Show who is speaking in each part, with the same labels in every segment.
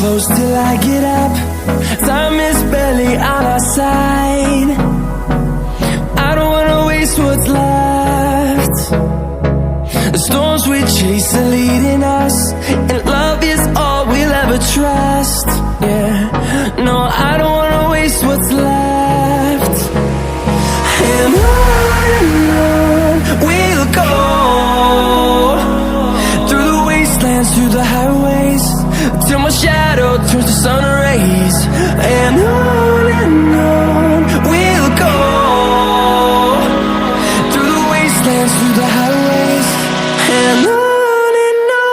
Speaker 1: close till I get up. Time is barely on our side. I don't wanna waste what's left. The storms we chase are leading us, and love is all we'll ever trust. Yeah, no, I don't wanna waste what's left. And on we'll go, through the wastelands, through the highways, till my shadow turns to sun rays. And on we'll go, through the wastelands, through the highways, and on we'll go.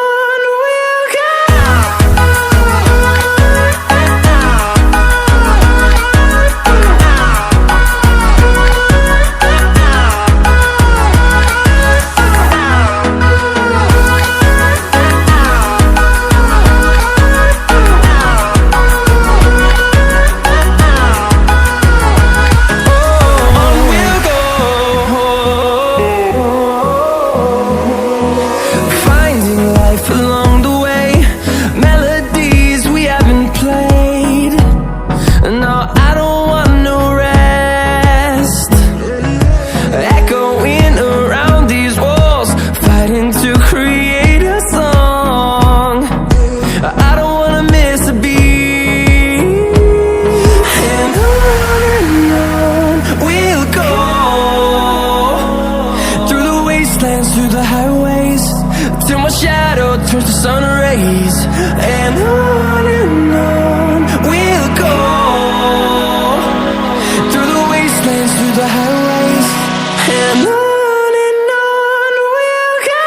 Speaker 1: Through the highways, till my shadow turns to sun rays. And on we'll go, through the wastelands, through the highways, and on we'll go.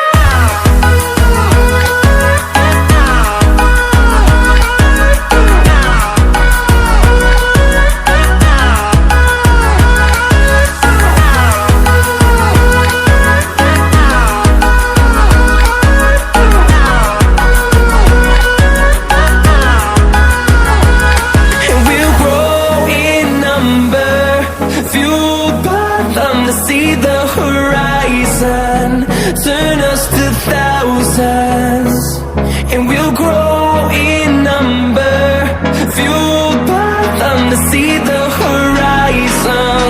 Speaker 1: See the horizon, turn us to thousands, and we'll grow in number, fueled by them to see the horizon.